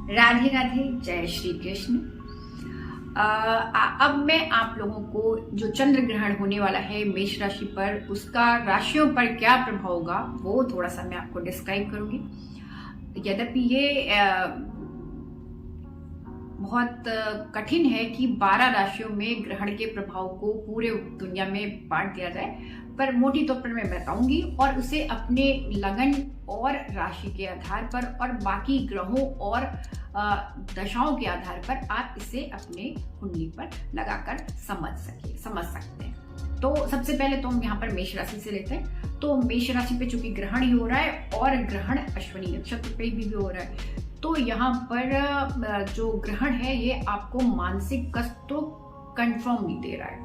राधे राधे, जय श्री कृष्ण। अब मैं आप लोगों को जो चंद्र ग्रहण होने वाला है मेष राशि पर, उसका राशियों पर क्या प्रभाव होगा वो थोड़ा सा मैं आपको डिस्क्राइब करूंगी। यद्यपि ये बहुत कठिन है कि 12 राशियों में ग्रहण के प्रभाव को पूरे दुनिया में बांट दिया जाए, पर मोटी तौर पर मैं बताऊंगी और उसे अपने लगन और राशि के आधार पर और बाकी ग्रहों और दशाओं के आधार पर आप इसे अपने कुंडली पर लगाकर समझ सकते हैं। तो सबसे पहले तो हम यहाँ पर मेष राशि से लेते हैं। तो मेष राशि पे चूंकि ग्रहण ही हो रहा है और ग्रहण अश्विनी नक्षत्र पे भी हो रहा है, तो यहाँ पर जो ग्रहण है ये आपको मानसिक कष्ट तो कंफर्म नहीं दे रहा है,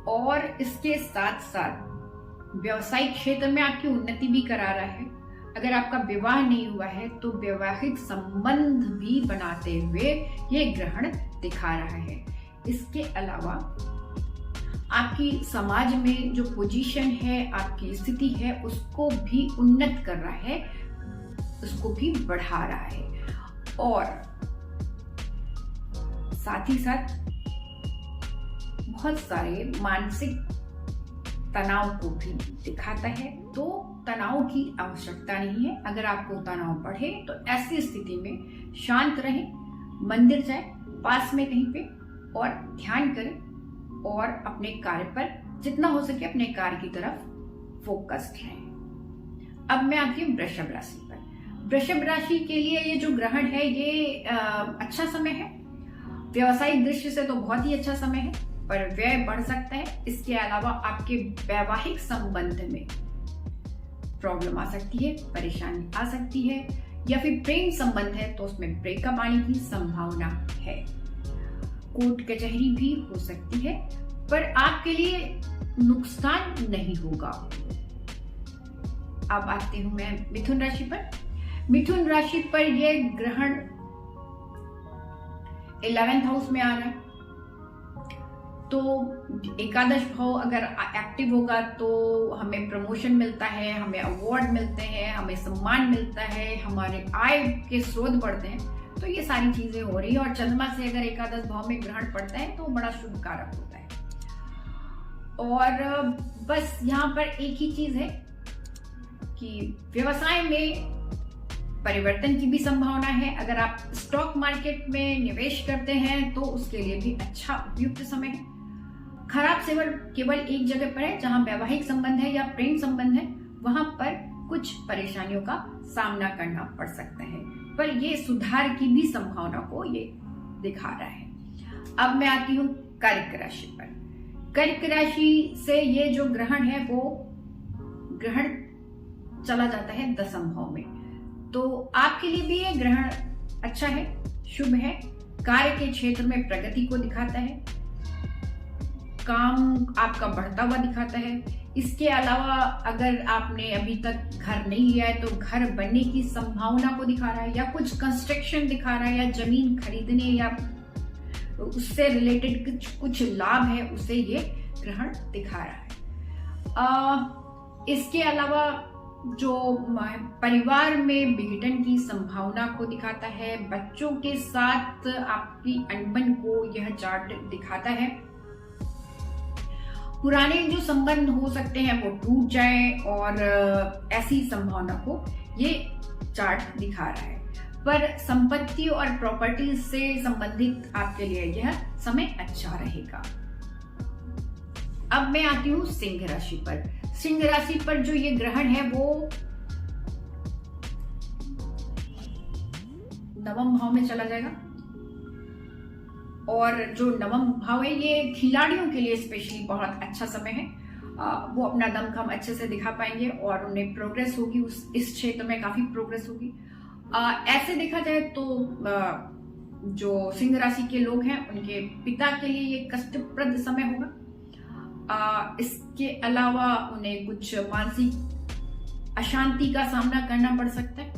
और इसके साथ साथ व्यवसायिक क्षेत्र में आपकी उन्नति भी करा रहा है। अगर आपका विवाह नहीं हुआ है तो वैवाहिक संबंध भी बनाते हुए ये ग्रहण दिखा रहा है। इसके अलावा आपकी समाज में जो पोजीशन है, आपकी स्थिति है, उसको भी उन्नत कर रहा है, उसको भी बढ़ा रहा है, और साथ ही साथ बहुत सारे मानसिक तनाव को भी दिखाता है। तो तनाव की आवश्यकता नहीं है। अगर आपको तनाव बढ़े तो ऐसी स्थिति में शांत रहें, मंदिर जाएं पास में कहीं पे और ध्यान करें और अपने कार्य पर जितना हो सके अपने कार्य की तरफ फोकस्ड रहें। अब मैं आती हूँ वृषभ राशि पर। वृषभ राशि के लिए ये जो ग्रहण है ये अच्छा समय है। व्यवसायिक दृष्टि से तो बहुत ही अच्छा समय है, पर व्यय बढ़ सकता है। इसके अलावा आपके वैवाहिक संबंध में प्रॉब्लम आ सकती है, परेशानी आ सकती है, या फिर प्रेम संबंध है तो उसमें ब्रेकअप आने की संभावना है। कोर्ट कचहरी भी हो सकती है, पर आपके लिए नुकसान नहीं होगा। अब आती हूं मैं मिथुन राशि पर। मिथुन राशि पर यह ग्रहण 11th हाउस में आ रहा है, तो एकादश भाव अगर एक्टिव होगा तो हमें प्रमोशन मिलता है, हमें अवार्ड मिलते हैं, हमें सम्मान मिलता है, हमारे आय के स्रोत बढ़ते हैं। तो ये सारी चीजें हो रही है, और चंद्रमा से अगर एकादश भाव में ग्रहण पड़ता है तो बड़ा शुभ कारक होता है। और बस यहाँ पर एक ही चीज है कि व्यवसाय में परिवर्तन की भी संभावना है। अगर आप स्टॉक मार्केट में निवेश करते हैं तो उसके लिए भी अच्छा उपयुक्त समय है। खराब सेवर केवल एक जगह पर है, जहां वैवाहिक संबंध है या प्रेम संबंध है, वहां पर कुछ परेशानियों का सामना करना पड़ सकता है, पर ये सुधार की भी संभावना को ये दिखा रहा है। अब मैं आती हूँ कर्क राशि पर। कर्क राशि से ये जो ग्रहण है वो ग्रहण चला जाता है 10th भाव में, तो आपके लिए भी ये ग्रहण अच्छा है, शुभ है। कार्य के क्षेत्र में प्रगति को दिखाता है, काम आपका बढ़ता हुआ दिखाता है। इसके अलावा अगर आपने अभी तक घर नहीं लिया है तो घर बनने की संभावना को दिखा रहा है, या कुछ कंस्ट्रक्शन दिखा रहा है, या जमीन खरीदने या उससे रिलेटेड कुछ लाभ है, उसे ये ग्रहण दिखा रहा है। इसके अलावा जो परिवार में विघटन की संभावना को दिखाता है, बच्चों के साथ आपकी अनबन को यह चार्ट दिखाता है। पुराने जो संबंध हो सकते हैं वो टूट जाए, और ऐसी संभावना को ये चार्ट दिखा रहा है। पर संपत्ति और प्रॉपर्टी से संबंधित आपके लिए यह समय अच्छा रहेगा। अब मैं आती हूँ सिंह राशि पर। सिंह राशि पर जो ये ग्रहण है वो 9वें भाव में चला जाएगा, और जो 9वां भाव है ये खिलाड़ियों के लिए स्पेशली बहुत अच्छा समय है। वो अपना दमखम अच्छे से दिखा पाएंगे और उन्हें प्रोग्रेस होगी, इस क्षेत्र में काफी प्रोग्रेस होगी। ऐसे देखा जाए तो जो सिंह राशि के लोग हैं उनके पिता के लिए ये कष्टप्रद समय होगा। इसके अलावा उन्हें कुछ मानसिक अशांति का सामना करना पड़ सकता है,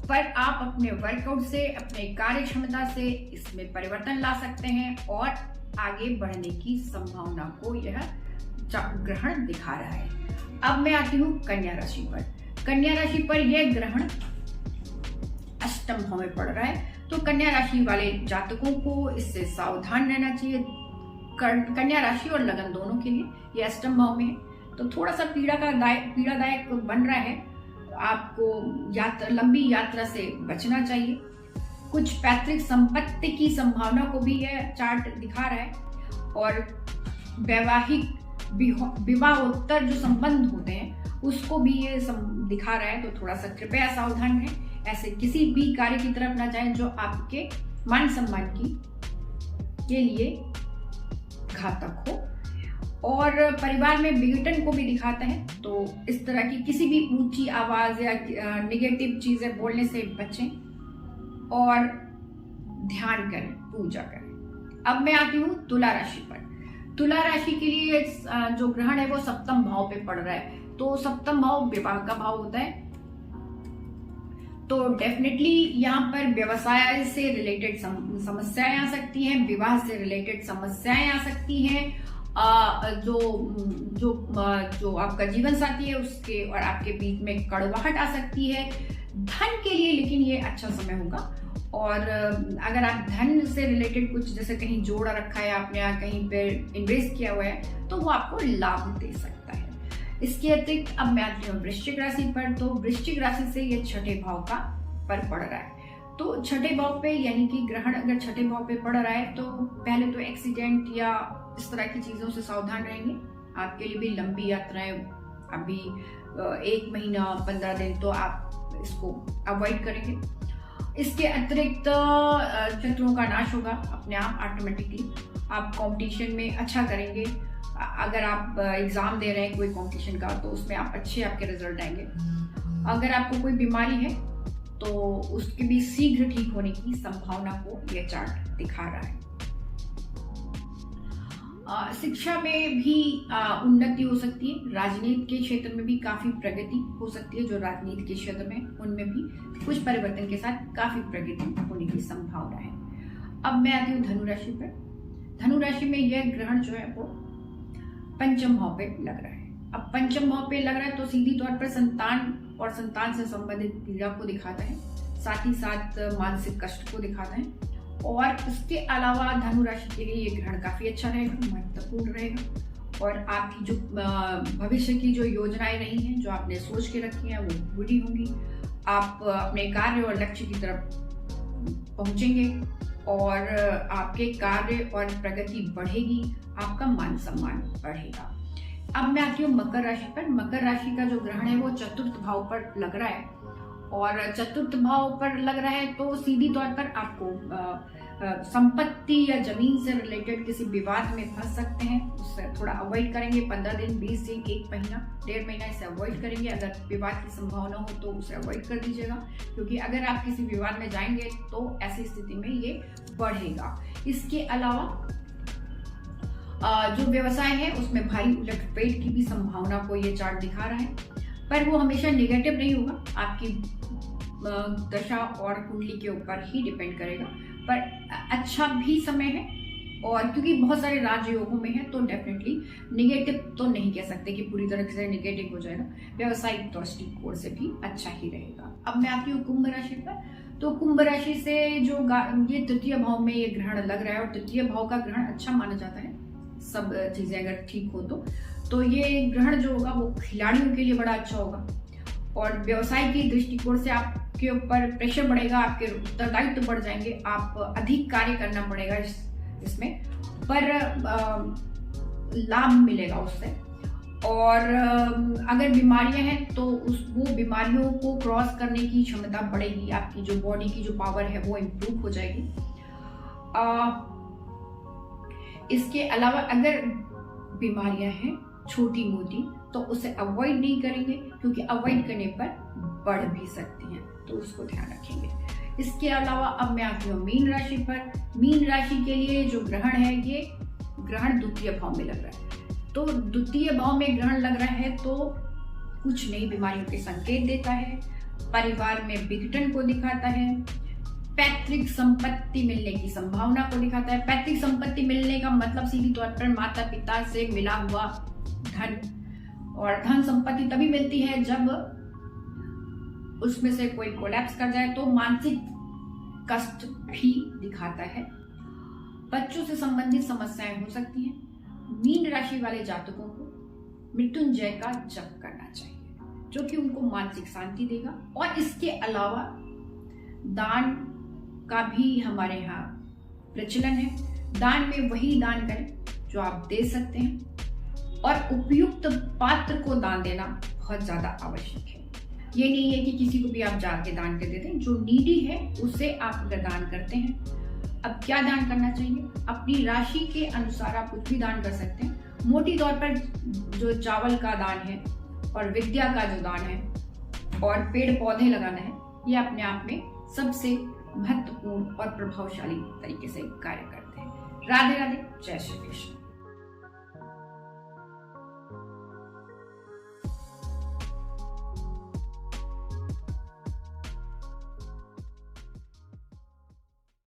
पर आप अपने वर्कआउट से, अपने कार्य क्षमता से इसमें परिवर्तन ला सकते हैं और आगे बढ़ने की संभावना को यह ग्रहण दिखा रहा है। अब मैं आती हूँ कन्या राशि पर। कन्या राशि पर यह ग्रहण अष्टम भाव में पड़ रहा है, तो कन्या राशि वाले जातकों को इससे सावधान रहना चाहिए। कन्या राशि और लगन दोनों के लिए ये अष्टम भाव में है, तो थोड़ा सा पीड़ादायक बन रहा है। आपको लंबी यात्रा से बचना चाहिए। कुछ पैतृक संपत्ति की संभावना को भी यह चार्ट दिखा रहा है, और वैवाहिक विवाहोत्तर जो संबंध होते हैं उसको भी ये दिखा रहा है। तो थोड़ा सा कृपया सावधान रहें, ऐसे किसी भी कार्य की तरफ ना जाएं जो आपके मान सम्मान के लिए घातक हो। और परिवार में विघटन को भी दिखाता है, तो इस तरह की किसी भी ऊंची आवाज या निगेटिव चीजें बोलने से बचें और ध्यान करें, पूजा करें। अब मैं आती हूँ तुला राशि पर। तुला राशि के लिए जो ग्रहण है वो सप्तम भाव पे पड़ रहा है, तो सप्तम भाव विवाह का भाव होता है, तो डेफिनेटली यहाँ पर व्यवसाय से रिलेटेड समस्याएं आ सकती हैं, विवाह से रिलेटेड समस्याएं आ सकती हैं। जो आपका जीवन साथी है उसके और आपके बीच में कड़वाहट आ सकती है। धन के लिए लेकिन ये अच्छा समय होगा, और अगर आप धन से रिलेटेड कुछ जैसे कहीं जोड़ा रखा है आपने या कहीं पे इन्वेस्ट किया हुआ है तो वो आपको लाभ दे सकता है। इसके अतिरिक्त अब मैं आती हूँ वृश्चिक राशि पर। तो वृश्चिक राशि से ये छठे भाव का पर पड़ रहा है, तो छठे भाव पे यानी कि ग्रहण अगर छठे भाव पे पड़ रहा है तो पहले तो एक्सीडेंट या इस तरह की चीजों से सावधान रहेंगे। आपके लिए भी लंबी यात्राएं अभी 1 महीना 15 दिन तो आप इसको अवॉइड करेंगे। इसके अतिरिक्त शत्रुओं का नाश होगा अपने आप ऑटोमेटिकली। आप कंपटीशन में अच्छा करेंगे। अगर आप एग्जाम दे रहे हैं कोई कंपटीशन का तो उसमें आप अच्छे आपके रिजल्ट आएंगे। अगर आपको कोई बीमारी है तो उसके भी शीघ्र ठीक होने की संभावना को यह चार्ट दिखा रहा है। शिक्षा में भी उन्नति हो सकती है। राजनीति के क्षेत्र में भी काफी प्रगति हो सकती है। जो राजनीति के क्षेत्र में उनमें भी कुछ परिवर्तन के साथ काफी प्रगति होने की संभावना है। अब मैं आती हूँ धनु राशि पर। धनु राशि में यह ग्रहण जो है वो पंचम भाव पे लग रहा है। अब पंचम भाव पे लग रहा है तो सीधी तौर पर संतान और संतान से संबंधित पीड़ा को दिखाता है, साथ ही साथ मानसिक कष्ट को दिखाता है। और इसके अलावा धनु राशि के लिए ये ग्रहण काफी अच्छा रहेगा, महत्वपूर्ण रहेगा, और आपकी जो भविष्य की जो योजनाएं रही हैं, जो आपने सोच के रखी हैं, वो पूरी होंगी। आप अपने कार्य और लक्ष्य की तरफ पहुंचेंगे और आपके कार्य और प्रगति बढ़ेगी, आपका मान सम्मान बढ़ेगा। अब मैं आती हूँ मकर राशि पर। मकर राशि का जो ग्रहण है वो चतुर्थ भाव पर लग रहा है, और चतुर्थ भाव पर लग रहा है तो सीधी तौर पर आपको संपत्ति या जमीन से रिलेटेड किसी विवाद में फंस सकते हैं। उससे थोड़ा अवॉइड करेंगे। 15 दिन 20 दिन 1 महीना 1.5 महीना इसे अवॉइड करेंगे। अगर विवाद की संभावना हो तो उसे अवॉइड कर दीजिएगा, क्योंकि अगर आप किसी विवाद में जाएंगे तो ऐसी स्थिति में ये बढ़ेगा। इसके अलावा जो व्यवसाय है उसमें भारी उलटफेर की भी संभावना को ये चार्ट दिखा रहा है, पर वो हमेशा नेगेटिव नहीं होगा। आपकी दशा और कुंडली के ऊपर ही डिपेंड करेगा, पर अच्छा भी समय है। और क्योंकि बहुत सारे राजयोगों में है तो डेफिनेटली नेगेटिव तो नहीं कह सकते कि पूरी तरह से नेगेटिव हो जाएगा। व्यवसायिक दृष्टिकोण से भी अच्छा ही रहेगा। अब मैं आती हूँ कुंभ राशि पर। तो कुंभ राशि से जो ये तृतीय भाव में ये ग्रहण लग रहा है, और तृतीय भाव का ग्रहण अच्छा माना जाता है, सब चीजें अगर ठीक हो तो ये ग्रहण जो होगा वो खिलाड़ियों के लिए बड़ा अच्छा होगा, और व्यवसाय की दृष्टिकोण से आपके ऊपर प्रेशर बढ़ेगा, आपके उत्तरदायित्व बढ़ जाएंगे, आप अधिक कार्य करना पड़ेगा इसमें, पर लाभ मिलेगा उससे। और अगर बीमारियां हैं तो वो बीमारियों को क्रॉस करने की क्षमता बढ़ेगी। आपकी जो बॉडी की जो पावर है वो इम्प्रूव हो जाएगी। इसके अलावा अगर बीमारियां हैं छोटी मोटी तो उसे अवॉइड नहीं करेंगे, क्योंकि अवॉइड करने पर बढ़ भी सकती हैं, तो उसको ध्यान रखेंगे। इसके अलावा अब मैं आती हूँ मीन राशि पर। मीन राशि के लिए जो ग्रहण है ये ग्रहण द्वितीय भाव में लग रहा है। तो द्वितीय भाव में ग्रहण लग रहा है तो कुछ नई बीमारियों के संकेत देता है, परिवार में विघटन को दिखाता है, पैतृक संपत्ति मिलने की संभावना को दिखाता है। पैतृक संपत्ति मिलने का मतलब सीधी तौर पर माता पिता से मिला हुआ धन, और धन संपत्ति तभी मिलती है जब उसमें से कोई कोलैप्स कर जाए। तो मानसिक कष्ट भी दिखाता है। बच्चों से संबंधित समस्याएं हो सकती हैं। मीन राशि वाले जातकों को मृत्युंजय का जप करना चाहिए, जो कि उनको मानसिक शांति देगा। और इसके अलावा दान का भी हमारे यहाँ प्रचलन है। दान में वही दान करें जो आप दे सकते हैं, और उपयुक्त पात्र को दान देना बहुत ज्यादा आवश्यक है। ये नहीं है कि किसी को भी आप जाके दान कर देते हैं। जो नीडी है उसे आप अगर दान करते हैं, अब क्या दान करना चाहिए? अपनी राशि के अनुसार आप कुछ भी दान कर सकते हैं। मोटी तौर पर जो चावल का दान है और विद्या का जो दान है और पेड़ पौधे लगाना है, ये अपने आप में सबसे महत्वपूर्ण और प्रभावशाली तरीके से कार्य करते हैं। राधे राधे, जय श्री कृष्ण।